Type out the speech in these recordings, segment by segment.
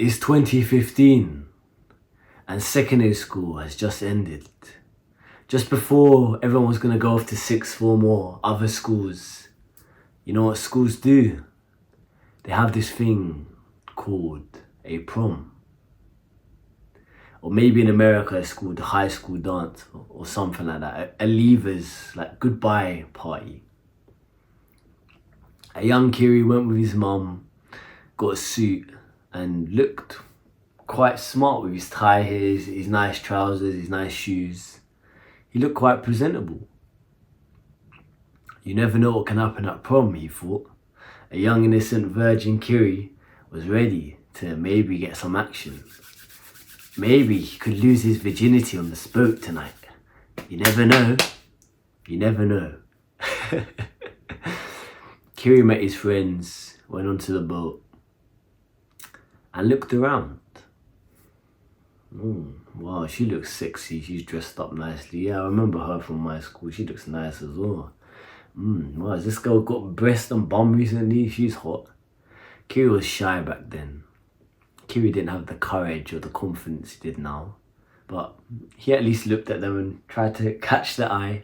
It's 2015 and secondary school has just ended. Just before everyone was going to go off to sixth form or other schools, you know what schools do? They have this thing called a prom. Or maybe in America it's called the high school dance or something like that. A leavers, like goodbye party. A young Kiri went with his mum, got a suit and looked quite smart with his tie here, his nice trousers, his nice shoes. He looked quite presentable. You never know what can happen at prom, he thought. A young innocent virgin Kiri was ready to maybe get some action. Maybe he could lose his virginity on the spoke tonight. You never know. You never know. Kiri met his friends, went onto the boat and looked around. Wow, she looks sexy. She's dressed up nicely. Yeah, I remember her from my school. She looks nice as well. Wow, has this girl got breast and bum recently? She's hot. Kiri was shy back then. Kiri didn't have the courage or the confidence he did now. But he at least looked at them and tried to catch their eye.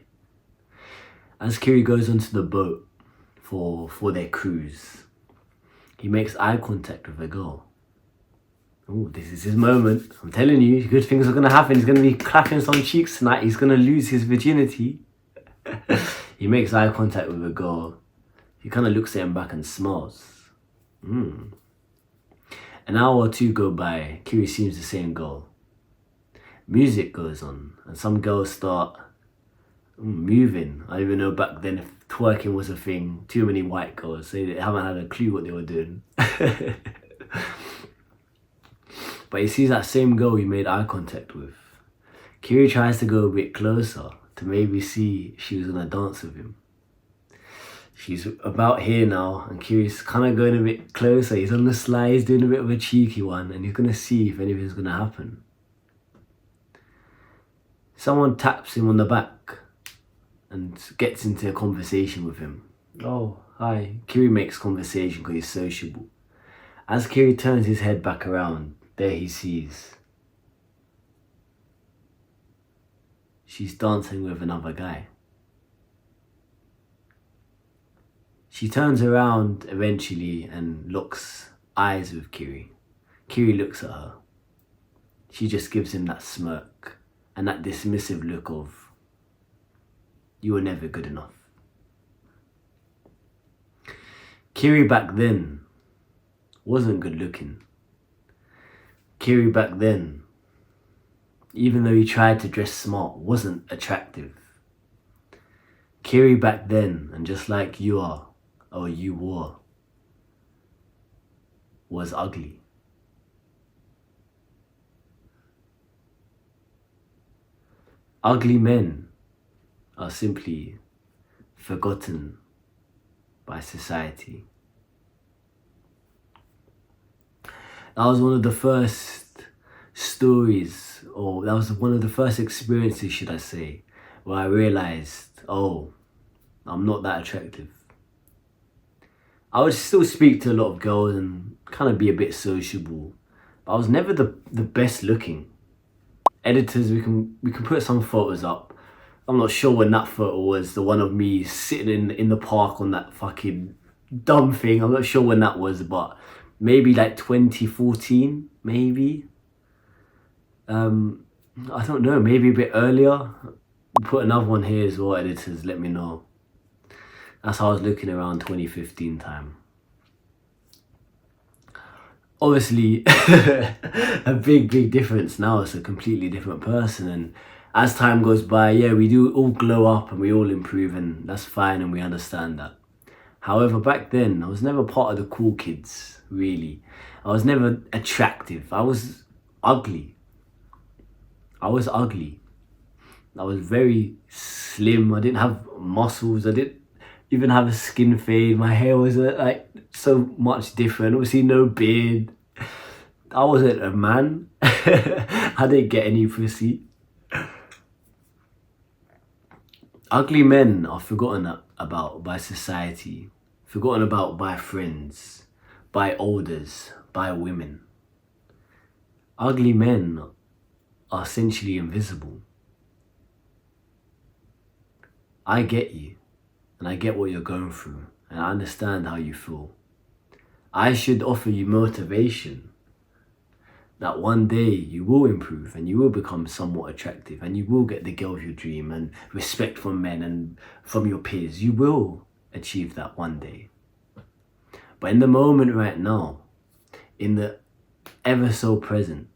As Kiri goes onto the boat for their cruise, he makes eye contact with a girl. Oh, this is his moment. I'm telling you, good things are going to happen. He's going to be clapping some cheeks tonight. He's going to lose his virginity. He makes eye contact with a girl. He kind of looks at him back and smiles. An hour or two go by. Kiri seems the same girl. Music goes on and some girls start moving. I don't even know back then if twerking was a thing. Too many white girls, so they haven't had a clue what they were doing. But he sees that same girl he made eye contact with. Kiri tries to go a bit closer to maybe see if she was going to dance with him. She's about here now and Kiri's kind of going a bit closer. He's on the slide, he's doing a bit of a cheeky one and he's going to see if anything's going to happen. Someone taps him on the back and gets into a conversation with him. Oh, hi. Kiri makes conversation because he's sociable. As Kiri turns his head back around, there he sees she's dancing with another guy. She turns around eventually and locks eyes with Kiri. Kiri looks at her. She just gives him that smirk and that dismissive look of, you were never good enough. Kiri back then wasn't good looking. Kiri back then, even though he tried to dress smart, wasn't attractive. Kiri back then, and just like you are, or you were, was ugly. Ugly men are simply forgotten by society. That was one of the first stories, or that was one of the first experiences, should I say, where I realized, oh, I'm not that attractive. I would still speak to a lot of girls and kind of be a bit sociable, but I was never the best looking. Editors, we can put some photos up. I'm not sure when that photo was, the one of me sitting in the park on that fucking dumb thing. I'm not sure when that was, but maybe like 2014, maybe. I don't know, maybe a bit earlier. We'll put another one here as well, editors, let me know. That's how I was looking around 2015 time. Obviously, a big difference now. It's a completely different person, and as time goes by, yeah, we do all glow up and we all improve, and that's fine and we understand that. However, back then, I was never part of the cool kids, really. I was never attractive. I was ugly. I was very slim. I didn't have muscles. I didn't even have a skin fade. My hair was like so much different. Obviously, no beard. I wasn't a man. I didn't get any pussy. Ugly men are forgotten about by society, forgotten about by friends, by elders, by women. Ugly men are essentially invisible. I get you, and I get what you're going through, and I understand how you feel. I should offer you motivation that one day you will improve and you will become somewhat attractive and you will get the girl of your dream and respect from men and from your peers. You will achieve that one day. But in the moment right now, in the ever so present,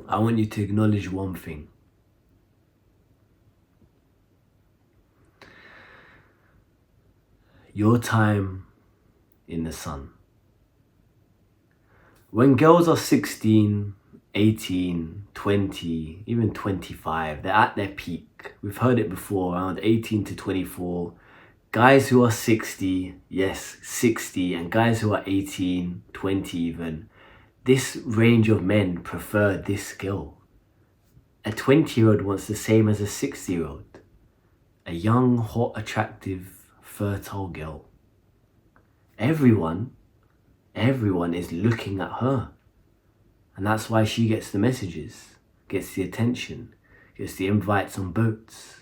I want you to acknowledge one thing. Your time in the sun. When girls are 16, 18, 20, even 25, they're at their peak. We've heard it before, around 18 to 24. Guys who are 60, yes, 60, and guys who are 18, 20 even, this range of men prefer this girl. A 20-year-old wants the same as a 60-year-old. A young, hot, attractive, fertile girl. Everyone is looking at her. And that's why she gets the messages, gets the attention, gets the invites on boats,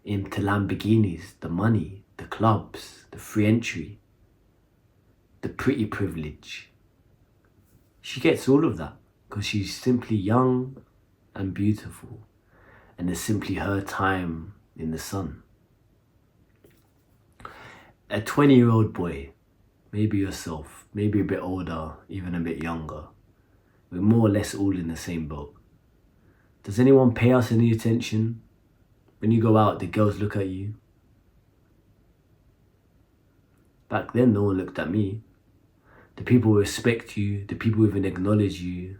into Lamborghinis, the money, the clubs, the free entry, the pretty privilege. She gets all of that because she's simply young and beautiful, and it's simply her time in the sun. A 20-year-old boy, maybe yourself, maybe a bit older, even a bit younger, we're more or less all in the same boat. Does anyone pay us any attention? When you go out, the girls look at you. Back then, no one looked at me. The people respect you, the people even acknowledge you,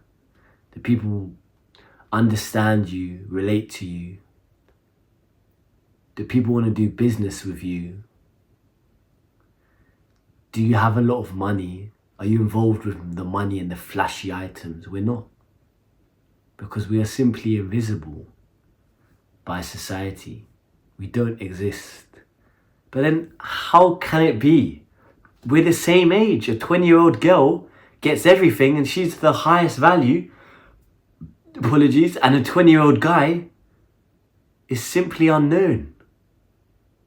the people understand you, relate to you, the people want to do business with you. Do you have a lot of money? Are you involved with the money and the flashy items? We're not. Because we are simply invisible by society. We don't exist. But then how can it be? We're the same age. A 20-year-old girl gets everything and she's the highest value. Apologies. And a 20-year-old guy is simply unknown.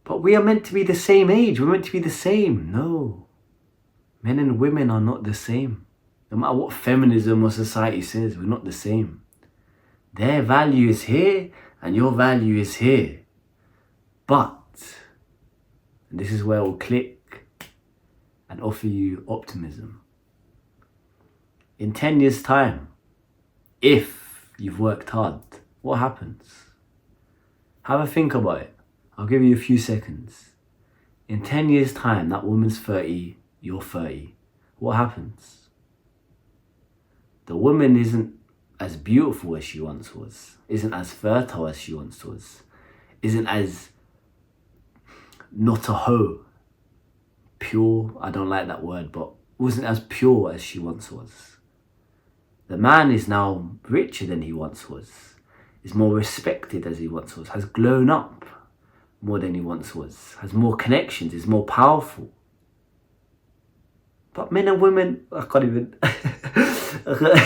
But we are meant to be the same age. We're meant to be the same. No. Men and women are not the same. No matter what feminism or society says, we're not the same. Their value is here and your value is here. But, and this is where it will click and offer you optimism. In 10 years' time, if you've worked hard, what happens? Have a think about it. I'll give you a few seconds. In 10 years' time, that woman's 30, you're 30. What happens? The woman isn't as beautiful as she once was, isn't as fertile as she once was, isn't as not a hoe, pure, I don't like that word, but wasn't as pure as she once was. The man is now richer than he once was, is more respected as he once was, has grown up more than he once was, has more connections, is more powerful. But men and women, I can't even,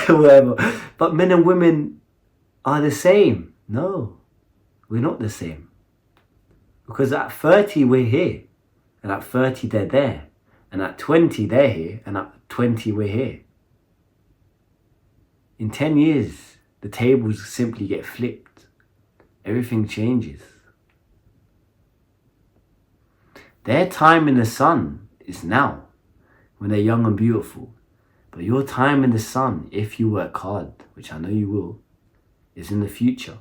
whatever. But men and women are the same. No, we're not the same. Because at 30, we're here. And at 30, they're there. And at 20, they're here. And at 20, we're here. In 10 years, the tables simply get flipped. Everything changes. Their time in the sun is now, when they're young and beautiful. But your time in the sun, if you work hard, which I know you will, is in the future.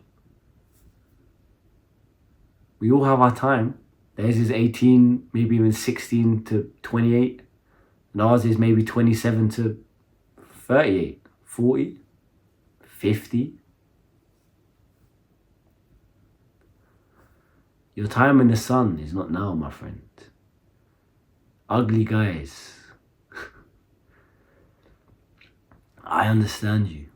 We all have our time. Theirs is 18, maybe even 16 to 28. And ours is maybe 27 to 38, 40, 50. Your time in the sun is not now, my friend. Ugly guys. I understand you.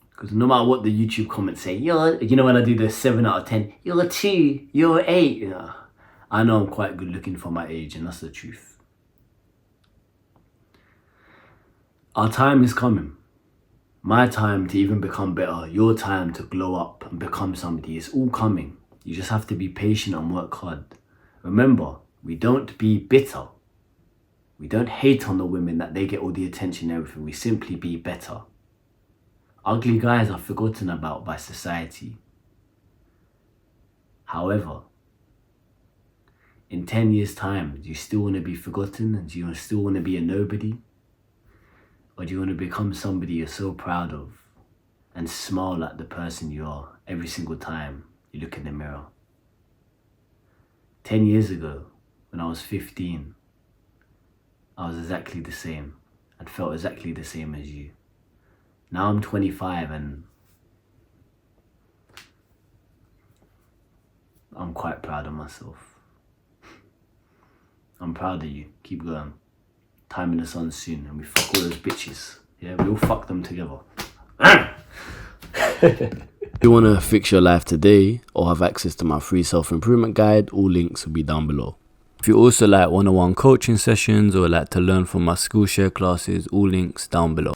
Because no matter what the YouTube comments say, you know when I do the 7 out of 10, you're a 2, you're an 8. Yeah. I know I'm quite good looking for my age, and that's the truth. Our time is coming. My time to even become better, your time to glow up and become somebody, it's all coming. You just have to be patient and work hard. Remember, we don't be bitter. We don't hate on the women that they get all the attention and everything. We simply be better. Ugly guys are forgotten about by society. However, in 10 years' time, do you still want to be forgotten and do you still want to be a nobody? Or do you want to become somebody you're so proud of and smile at the person you are every single time you look in the mirror? 10 years ago, when I was 15, I was exactly the same and felt exactly the same as you. Now I'm 25 and I'm quite proud of myself. I'm proud of you. Keep going. Time in the sun soon and we fuck all those bitches. Yeah, we all fuck them together. If you want to fix your life today or have access to my free self-improvement guide, all links will be down below. If you also like one-on-one coaching sessions or like to learn from my Skool share classes, all links down below.